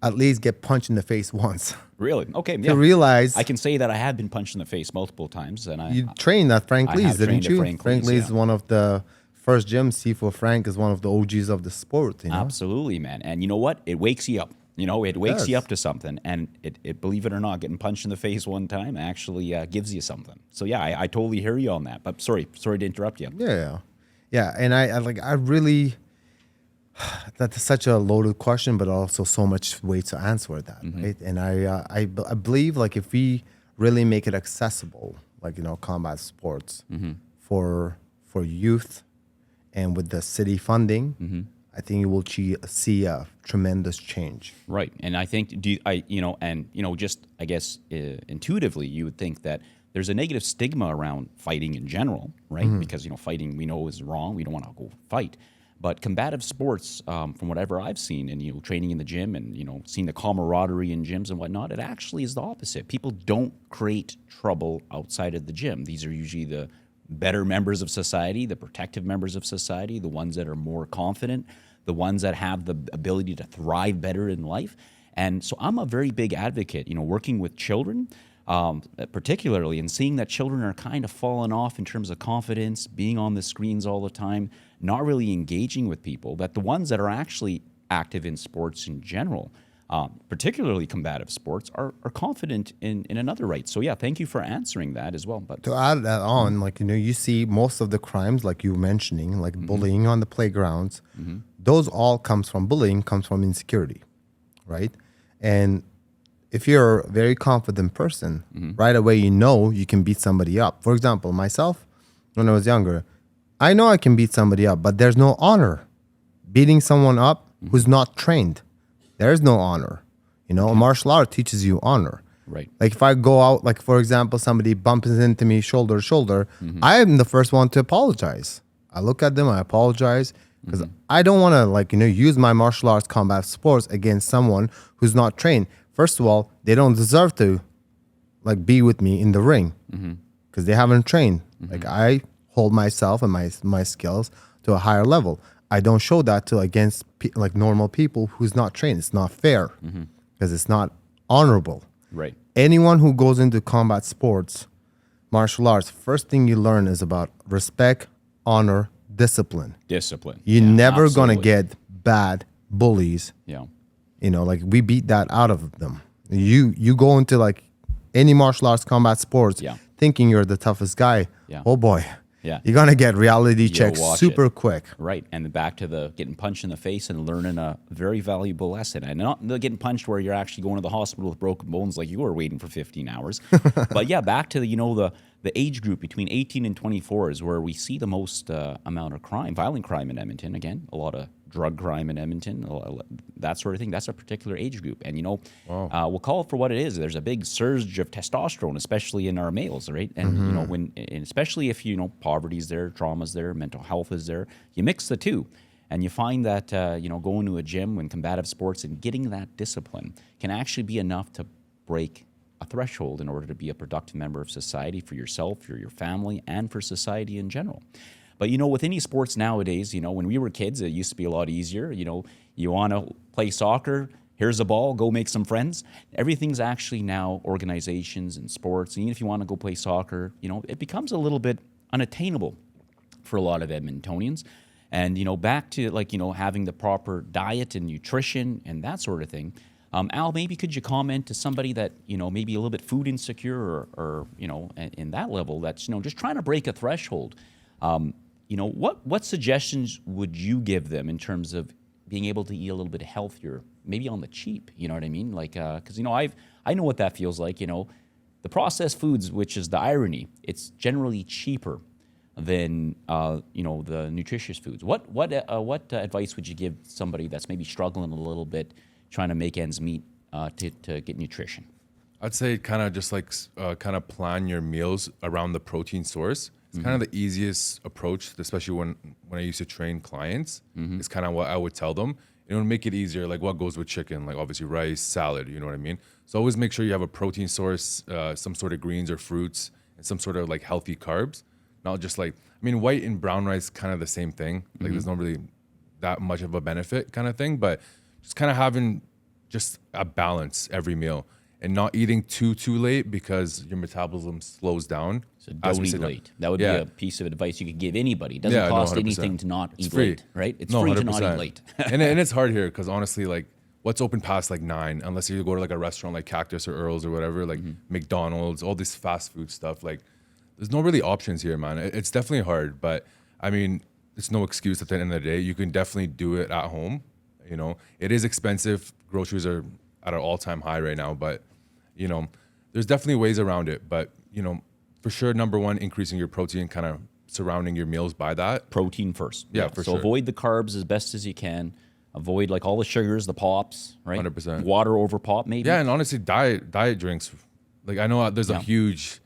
at least get punched in the face once. Really? Okay. Yeah. To realize I can say that I have been punched in the face multiple times, and you trained at Frank I Lee's, have didn't trained at you? Frank Frank Lee's, Lee's is yeah. one of the first gyms. C4 Frank is one of the OGs of the sport, you know? Absolutely, man. And you know what? It wakes you up. You know, it wakes you does. up to something, and it believe it or not, getting punched in the face one time actually gives you something. So yeah, I totally hear you on that. But sorry to interrupt you. Yeah. And I really, that's such a loaded question, but also so much way to answer that, right? And I believe like if we really make it accessible, like, you know, combat sports for youth, and with the city funding, I think you will see a tremendous change. Right. And I think, just I guess intuitively, you would think that there's a negative stigma around fighting in general, right? Because, fighting we know is wrong. We don't want to go fight. But combative sports, from whatever I've seen and, training in the gym and, seeing the camaraderie in gyms and whatnot, it actually is the opposite. People don't create trouble outside of the gym. These are usually the better members of society, the protective members of society, the ones that are more confident, the ones that have the ability to thrive better in life. And so I'm a very big advocate, working with children, particularly, and seeing that children are kind of falling off in terms of confidence, being on the screens all the time, not really engaging with people, that the ones that are actually active in sports in general, particularly combative sports, are confident in another right. So yeah, thank you for answering that as well. But To add that on, you see most of the crimes, like you were mentioning, like bullying on the playgrounds, those all comes from bullying, comes from insecurity, right? And if you're a very confident person, right away you can beat somebody up. For example, myself, when I was younger, I know I can beat somebody up, but there's no honor. Beating someone up who's not trained, there's no honor. Martial art teaches you honor. right. Like if I go out, like for example, somebody bumps into me shoulder to shoulder, I am the first one to apologize. I look at them, I apologize, because I don't want to use my martial arts combat sports against someone who's not trained. First of all, they don't deserve to be with me in the ring because they haven't trained. Like I hold myself and my skills to a higher level. I don't show that to against normal people who's not trained. It's not fair because it's not honorable. Right. Anyone who goes into combat sports, martial arts, first thing you learn is about respect, honor, discipline. Discipline. You're never going to absolutely. get bad bullies. Yeah. We beat that out of them. You go into any martial arts combat sports Yeah. thinking you're the toughest guy. Yeah. Oh boy. Yeah. You're going to get reality checks watch super it. quick. Right. And back to the getting punched in the face and learning a very valuable lesson. And not the getting punched where you're actually going to the hospital with broken bones like you were waiting for 15 hours. But yeah, back to the age group between 18 and 24 is where we see the most amount of crime, violent crime in Edmonton. Again, a lot of drug crime in Edmonton, that sort of thing. That's a particular age group. And, we'll call it for what it is. There's a big surge of testosterone, especially in our males, right? And, and especially if, poverty's there, trauma's there, mental health is there, you mix the two. And you find that, going to a gym when combative sports and getting that discipline can actually be enough to break a threshold in order to be a productive member of society for yourself, for your family, and for society in general. But, with any sports nowadays, when we were kids, it used to be a lot easier. You want to play soccer, here's a ball, go make some friends. Everything's actually now organizations and sports. And even if you want to go play soccer, it becomes a little bit unattainable for a lot of Edmontonians. And, back to having the proper diet and nutrition and that sort of thing. Al, maybe could you comment to somebody that, maybe a little bit food insecure or in that level that's, just trying to break a threshold. What suggestions would you give them in terms of being able to eat a little bit healthier, maybe on the cheap? You know what I mean? Because I know what that feels like. The processed foods, which is the irony, it's generally cheaper than the nutritious foods. What advice would you give somebody that's maybe struggling a little bit, trying to make ends meet to get nutrition? I'd say kind of just kind of plan your meals around the protein source. It's kind of the easiest approach, especially when I used to train clients. It's kind of what I would tell them. It would make it easier, like what goes with chicken, like obviously rice, salad, you know what I mean? So always make sure you have a protein source, some sort of greens or fruits, and some sort of healthy carbs. Not just white and brown rice, kind of the same thing. There's not really that much of a benefit kind of thing, but just kind of having just a balance every meal. And not eating too late because your metabolism slows down. So don't eat late. That would be a piece of advice you could give anybody. It doesn't cost anything to not eat late, right? It's free to not eat late. and it's hard here because honestly, what's open past 9, unless you go to a restaurant like Cactus or Earl's or whatever, McDonald's, all this fast food stuff. There's no really options here, man. It's definitely hard, but it's no excuse at the end of the day. You can definitely do it at home. It is expensive. Groceries are at an all-time high right now, but there's definitely ways around it. But for sure, number one, increasing your protein kind of surrounding your meals by that. Protein first. Yeah, for so sure. avoid the carbs as best as you can. Avoid like all the sugars, the pops, right? 100%. Water over pop, maybe. Yeah, and honestly, diet drinks. Like I know there's a huge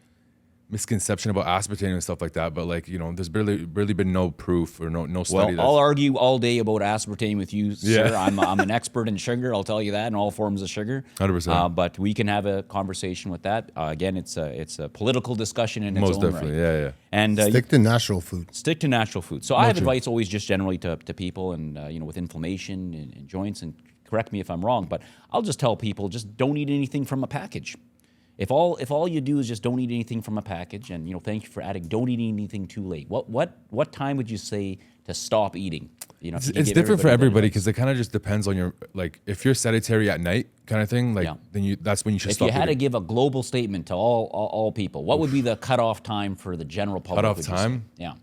misconception about aspartame and stuff like that, but like there's really been no proof or no study. Well, I'll argue all day about aspartame with you, sir. I'm an expert in sugar. I'll tell you that, in all forms of sugar. 100%. But we can have a conversation with that. Again, it's a political discussion in its most own definitely, right. yeah. And Stick to natural food. stick to natural food. So I have advice always just generally to people and with inflammation and joints, and correct me if I'm wrong, but I'll just tell people just don't eat anything from a package. If all you do is just don't eat anything from a package, and thank you for adding, don't eat anything too late. What time would you say to stop eating? It's different for everybody because it kind of just depends on your, like, if you're sedentary at night kind of thing, like then that's when you should stop. If you had to eating. give a global statement to all people, what would be the cutoff time for the general public? Cutoff would you time? say? Yeah.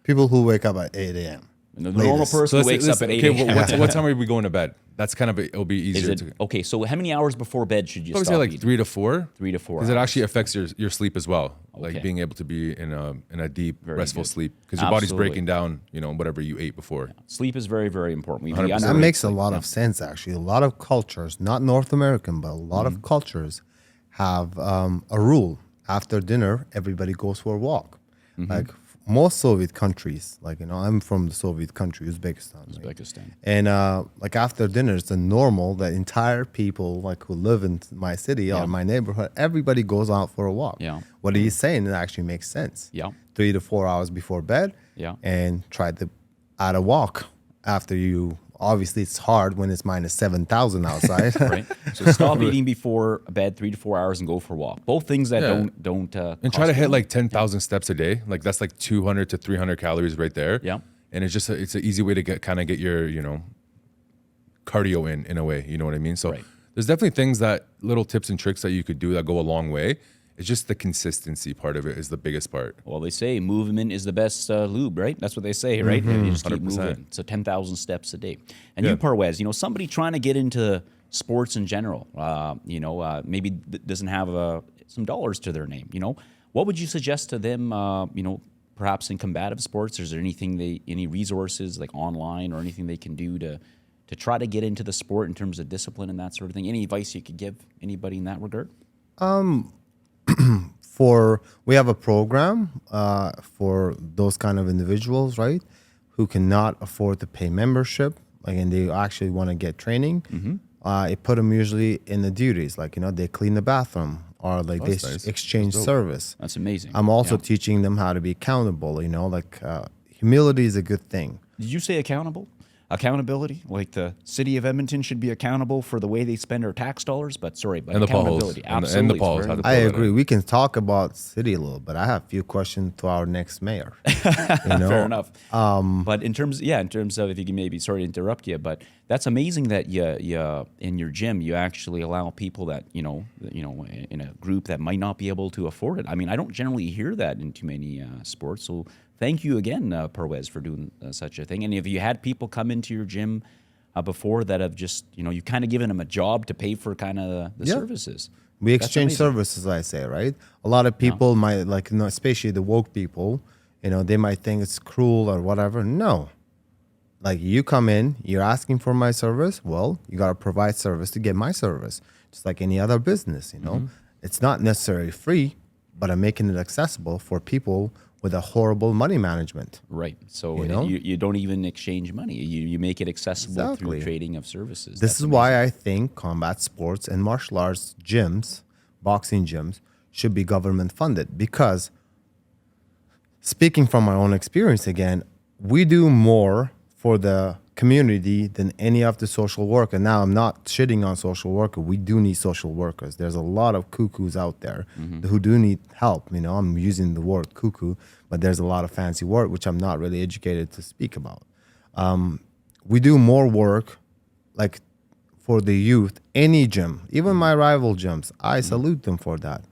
People who wake up at 8 a.m. And the normal person who wakes up at 8 a.m. What time are we going to bed? That's kind of it'll be easier. Okay, so how many hours before bed should you I would stop say like eating? 3 to 4. 3 to 4 because it hours. actually affects your sleep as well. Okay. Like being able to be in a deep restful good. sleep because your body's Absolutely. breaking down whatever you ate before. Sleep is very, very important. We 100%. That makes a lot of sense, actually. A lot of cultures, not North American, but a lot of cultures have a rule. After dinner, everybody goes for a walk. Like most Soviet countries, like, I'm from the Soviet country, Uzbekistan. Right? Uzbekistan. And like after dinner, it's a normal that entire people like who live in my city or my neighborhood, everybody goes out for a walk. Yeah. What he's saying, it actually makes sense. Yeah. 3 to 4 hours before bed. Yeah. And try to add a walk after you. Obviously, it's hard when it's minus 7,000 outside. Right. So stop eating before bed, 3 to 4 hours, and go for a walk. Both things that don't. And try to hit like 10,000 steps a day. Like that's like 200 to 300 calories right there. Yeah. And it's just it's an easy way to get your cardio in a way. You know what I mean? So Right. there's definitely things little tips and tricks that you could do that go a long way. It's just the consistency part of it is the biggest part. Well, they say movement is the best lube, right? That's what they say, right? You just keep 100%. moving. So 10,000 steps a day. And you, Parwez, somebody trying to get into sports in general, maybe doesn't have some dollars to their name. What would you suggest to them? Perhaps in combative sports. Is there any resources like online or anything they can do to try to get into the sport in terms of discipline and that sort of thing? Any advice you could give anybody in that regard? We have a program for those kind of individuals, right, who cannot afford to pay membership, and they actually want to get training. I put them usually in the duties, like they clean the bathroom or like they nice. exchange service. That's amazing. I'm also teaching them how to be accountable. Humility is a good thing. Did you say accountable? Accountability, like the city of Edmonton should be accountable for the way they spend our tax dollars, but and the potholes. accountability. And Absolutely. the potholes. I agree. We can talk about city a little, but I have a few questions to our next mayor. Fair enough. But in terms of, if you can maybe, sorry to interrupt you, but that's amazing that you in your gym you actually allow people that in a group that might not be able to afford it. I mean, I don't generally hear that in too many sports. So thank you again, Parwez, for doing such a thing. And if you had people come into your gym before that have just you kind of given them a job to pay for kind of the services. We exchange services, I say, right? A lot of people might especially the woke people, they might think it's cruel or whatever. No. Like you come in, you're asking for my service. Well, you got to provide service to get my service, just like any other business. It's not necessarily free, but I'm making it accessible for people with a horrible money management. Right. So you don't even exchange money. You make it accessible through trading of services. This is why I think combat sports and martial arts gyms, boxing gyms, should be government funded. Because speaking from my own experience again, we do more for the community than any of the social work. And now I'm not shitting on social worker. We do need social workers. There's a lot of cuckoos out there who do need help. I'm using the word cuckoo, but there's a lot of fancy word, which I'm not really educated to speak about. We do more work like for the youth, any gym, even my rival gyms, I salute them for that.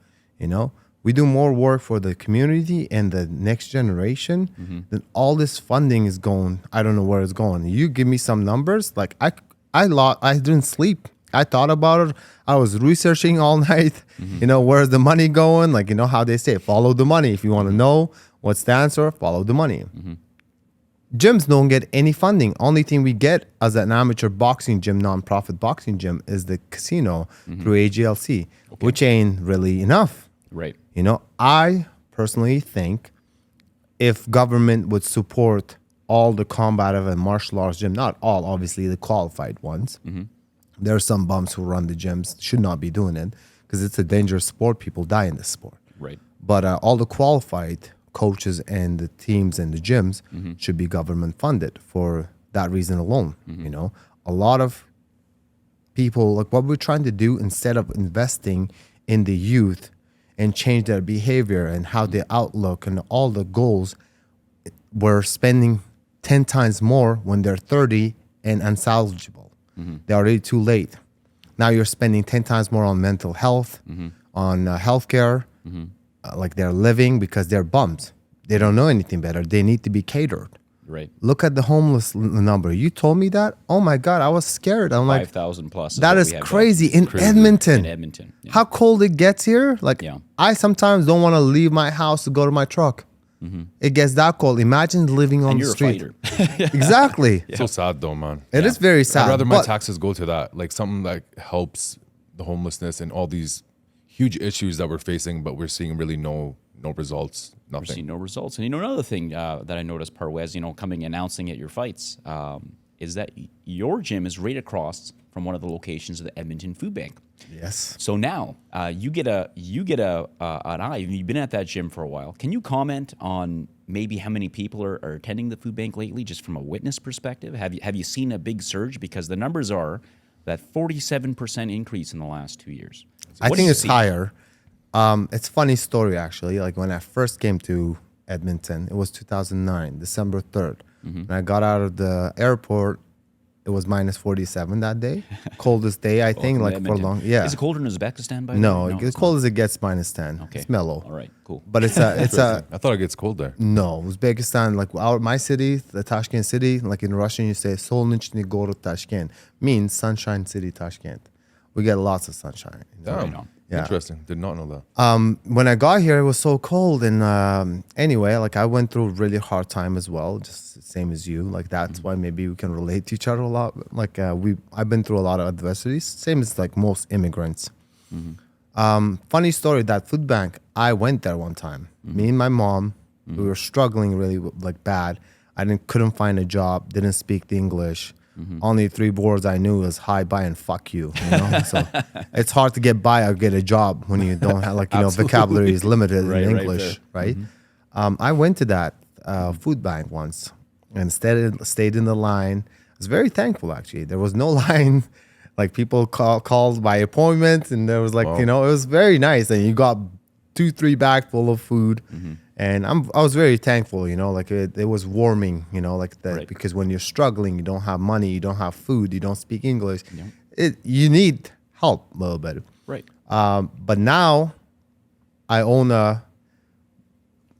We do more work for the community and the next generation than all this funding is going. I don't know where it's going. You give me some numbers. Like I didn't sleep. I thought about it. I was researching all night. Where's the money going? Like, how they say, follow the money. If you want to know What's the answer? Follow the money. Gyms don't get any funding. Only thing we get as an amateur boxing gym, non-profit boxing gym, is the casino through AGLC, which ain't really enough. Right. You know, I personally think if government would support all the combative and martial arts gym, not all, obviously the qualified ones. There are some bums who run the gyms, should not be doing it because it's a dangerous sport. People die in this sport. Right. But all the qualified coaches and the teams and the gyms should be government funded for that reason alone. You know, a lot of people, like what we're trying to do, instead of investing in the youth and change their behavior and how they outlook and all the goals, we're spending 10 times more when they're 30 and unsalvageable. They're already too late. Now you're spending 10 times more on mental health, on healthcare, like they're living because they're bums. They don't know anything better. They need to be catered. Right. Look at the homeless number. You told me that? Oh my God, I was scared. I'm like, 5,000 plus. that what is we have crazy. in Edmonton. In Edmonton. Yeah. How cold it gets here. Like, Yeah. I sometimes don't want to leave my house to go to my truck. It gets that cold. Imagine living on And the you're street. a fighter. Exactly. So sad though, man. It is very sad. I'd rather my but- taxes go to that, like something that helps the homelessness and all these huge issues that we're facing, but we're seeing really no results, We're seeing nothing. no results. And you know, another thing that I noticed, Parwez, you know, coming announcing at your fights, is that your gym is right across from one of the locations of the Edmonton Food Bank. Yes. So now you get an eye. You've been at that gym for a while. Can you comment on maybe how many people are attending the food bank lately, just from a witness perspective? Have you seen a big surge? Because the numbers are that 47% increase in the last 2 years. So I what do think you it's see? higher. It's a funny story, actually. Like when I first came to Edmonton, it was 2009, December 3rd. When I got out of the airport, it was minus 47 that day. Coldest day, I think, Welcome to like for Edmonton. long. Yeah. Is it colder in Uzbekistan, by the No, way? as it's cold not. as it gets, minus 10. Okay. It's mellow. All right, cool. But it's a I thought it gets cold there. no, Uzbekistan, like my city, the Tashkent city, like in Russian you say Solnichny Gorod Tashkent, means sunshine city Tashkent. We get lots of sunshine. You know? Damn. on. Yeah. Interesting. Did not know that. When I got here, it was so cold, and anyway, like I went through a really hard time as well, just same as you. Like that's why maybe we can relate to each other a lot. Like I've been through a lot of adversities, same as like most immigrants. Funny story, that food bank, I went there one time. Me and my mom, we were struggling really like bad. Couldn't find a job, didn't speak the English. Only 3 words I knew was hi, bye, and fuck you. You know, so it's hard to get by or get a job when you don't have like vocabulary is limited Right, in right English, right? I went to that food bank once and stayed in the line. I was very thankful actually. There was no line. Like people called by appointment, and there was like it was very nice. And you got 2-3 bags full of food. And I was very thankful, like it was warming, like that, Right. because when you're struggling, you don't have money, you don't have food, you don't speak English, you need help a little bit. Right. But now I own a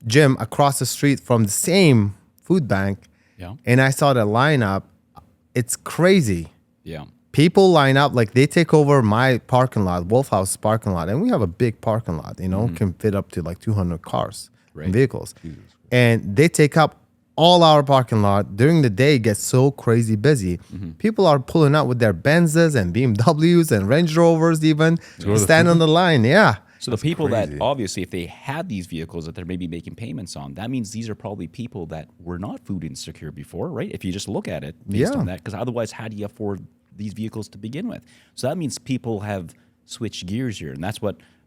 gym across the street from the same food bank, Yeah. and I saw the lineup. It's crazy. Yeah. People line up, like they take over my parking lot, Wolfhouse parking lot, and we have a big parking lot, can fit up to like 200 cars. Right. Vehicles, and they take up all our parking lot. During the day, it gets so crazy busy. People are pulling out with their Benzes and BMWs and Range Rovers, even stand on the line. Yeah, So the people that crazy. obviously, if they had these vehicles that they're maybe making payments on, that means these are probably people that were not food insecure before, right? If you just look at it based Yeah. on that, because otherwise, how do you afford these vehicles to begin with? So that means people have switched gears here, and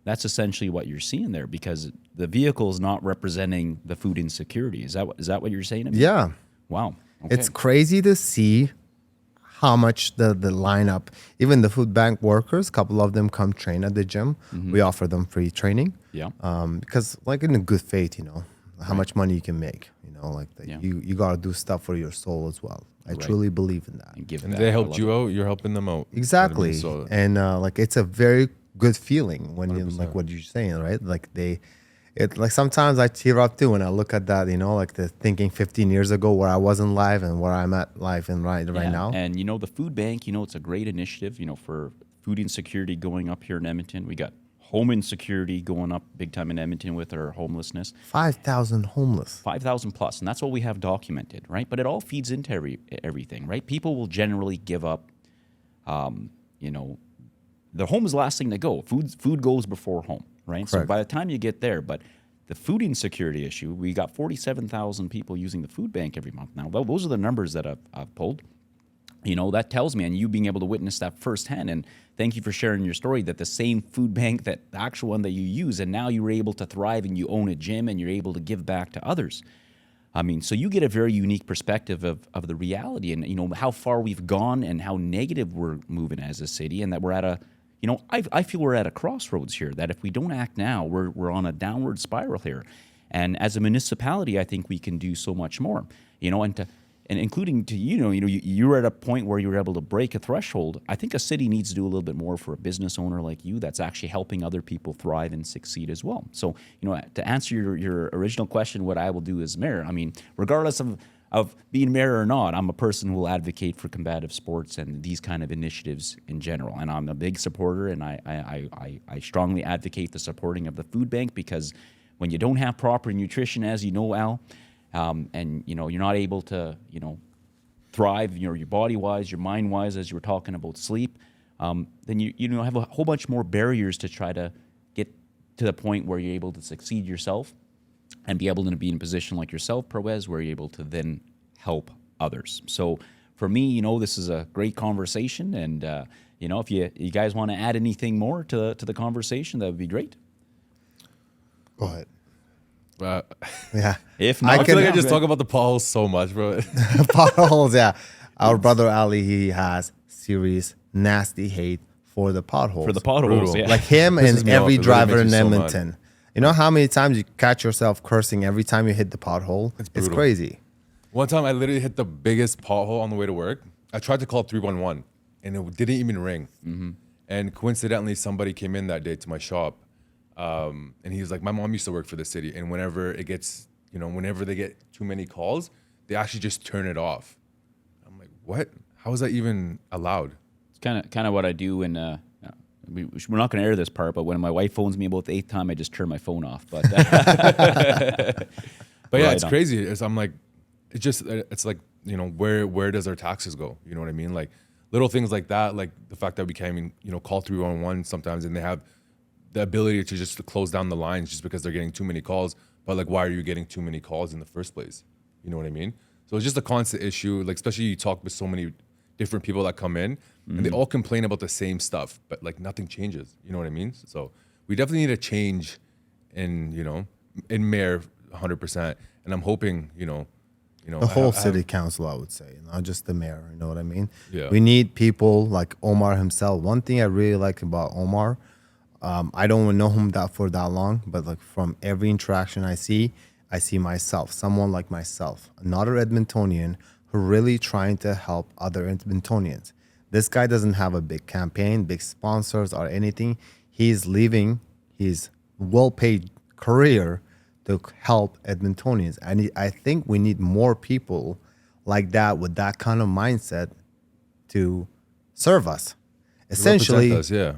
that's essentially what you're seeing there, because the vehicle is not representing the food insecurity. Is that what you're saying to me? yeah. Wow. Okay. It's crazy to see how much the lineup, even the food bank workers, a couple of them come train at the gym. We offer them free training. Yeah. Because like in a good faith, how much money you can make, like that Yeah. you got to do stuff for your soul as well. I truly believe in that. And give And back. they I helped love you it. out. You're helping them out. Exactly. So And like it's a very good feeling when you like what you're saying, right? Like like sometimes I tear up too when I look at that, like the thinking 15 years ago where I was in life and where I'm at life and right Yeah, now. And the food bank, it's a great initiative, for food insecurity going up here in Edmonton. We got home insecurity going up big time in Edmonton with our homelessness. 5,000 homeless. 5,000 plus, and that's what we have documented, right? But it all feeds into everything, right? People will generally give up, the home is the last thing to go. Food goes before home, right? So Correct. by the time you get there, but the food insecurity issue, we got 47,000 people using the food bank every month now. Well, those are the numbers that I've pulled. That tells me, and you being able to witness that firsthand, and thank you for sharing your story, that the same food bank, that the actual one that you use, and now you're able to thrive and you own a gym and you're able to give back to others. I mean, so you get a very unique perspective of the reality and, how far we've gone and how negative we're moving as a city, and that we're at a, I feel we're at a crossroads here, that if we don't act now, we're on a downward spiral here. And as a municipality, I think we can do so much more, and including to you're at a point where you're able to break a threshold. I think a city needs to do a little bit more for a business owner like you that's actually helping other people thrive and succeed as well. So, to answer your original question, what I will do as mayor, I mean, regardless of being mayor or not, I'm a person who will advocate for combative sports and these kind of initiatives in general. And I'm a big supporter, and I strongly advocate the supporting of the food bank, because when you don't have proper nutrition, as you know, Al, and you're not able to thrive, your body wise, your mind wise, as you were talking about sleep, then you have a whole bunch more barriers to try to get to the point where you're able to succeed yourself and be able to be in a position like yourself, Parwez, where you're able to then help others. So for me, this is a great conversation, and if you guys want to add anything more to the conversation, that would be great. Go ahead. Yeah. If not, I feel like I just talk about the potholes so much, bro. Potholes, yeah. Our brother Ali, he has serious, nasty hate for the potholes. For the potholes, yeah. Like him Pisses and me off. every It really driver makes in me so mad. Edmonton. You know how many times you catch yourself cursing every time you hit the pothole? It's brutal. crazy. One time I literally hit the biggest pothole on the way to work. I tried to call 311 and it didn't even ring. Mm-hmm. And coincidentally, somebody came in that day to my shop. And he was like, my mom used to work for the city. And whenever it gets, whenever they get too many calls, they actually just turn it off. I'm like, what? How is that even allowed? It's kind of what I do when we're not going to air this part, but when my wife phones me about the 8th time, I just turn my phone off. But But yeah, Right it's on. crazy. I'm like, it's like, where does our taxes go? You know what I mean? Like little things like that, like the fact that we can't even, call 311 sometimes, and they have the ability to just close down the lines just because they're getting too many calls. But like, why are you getting too many calls in the first place? You know what I mean? So it's just a constant issue. Like, especially you talk with so many different people that come in, and they all complain about the same stuff, but like nothing changes. You know what I mean? So we definitely need a change in mayor 100%. And I'm hoping, The whole city council, I would say, not just the mayor. You know what I mean? Yeah. We need people like Omar himself. One thing I really like about Omar, I don't even know him for that long, but like from every interaction I see myself, someone like myself, another Edmontonian who really trying to help other Edmontonians. This guy doesn't have a big campaign, big sponsors or anything. He's leaving his well-paid career to help Edmontonians. And I think we need more people like that with that kind of mindset to serve us. Essentially, us, yeah,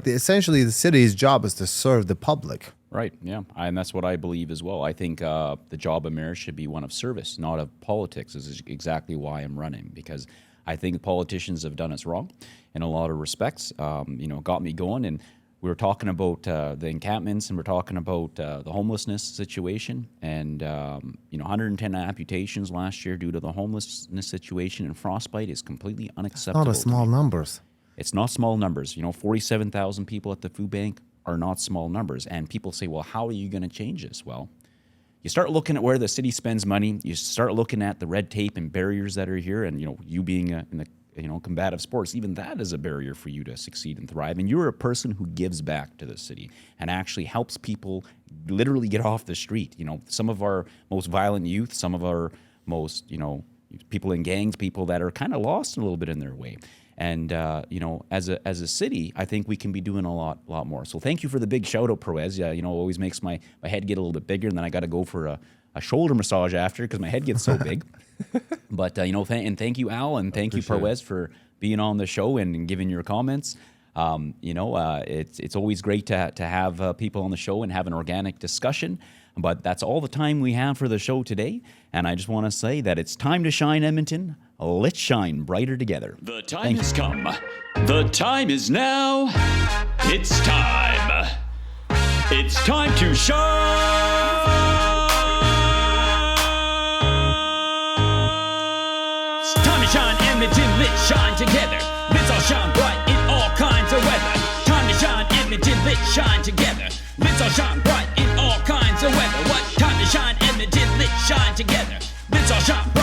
essentially the city's job is to serve the public. Right, yeah, and that's what I believe as well. I think the job of mayor should be one of service, not of politics. This is exactly why I'm running, because I think politicians have done us wrong in a lot of respects. Got me going, and we were talking about the encampments, and we're talking about the homelessness situation, and 110 amputations last year due to the homelessness situation, and frostbite is completely unacceptable. Not a small numbers. It's not small numbers. 47,000 people at the food bank are not small numbers. And people say, well, how are you going to change this? Well, you start looking at where the city spends money. You start looking at the red tape and barriers that are here. And, you being in the combative sports, even that is a barrier for you to succeed and thrive. And you're a person who gives back to the city and actually helps people literally get off the street. Some of our most violent youth, some of our most, people in gangs, people that are kind of lost a little bit in their way. And as a city, I think we can be doing a lot more. So thank you for the big shout out, Parwez. Always makes my head get a little bit bigger, and then I got to go for a shoulder massage after because my head gets so big. But and thank you, Al, and thank you, Parwez, for being on the show and giving your comments. It's always great to have people on the show and have an organic discussion. But that's all the time we have for the show today. And I just want to say that it's time to shine, Edmonton. Let's shine brighter together. The time has come. The time is now. It's time. It's time to shine. It's time to shine, Edmonton, let's shine together. Let's all shine bright in all kinds of weather. Time to shine, Edmonton, let's shine together. Let's all shine bright in all kinds of weather. What? Time to shine, Edmonton, let's shine together. Let's all shine bright.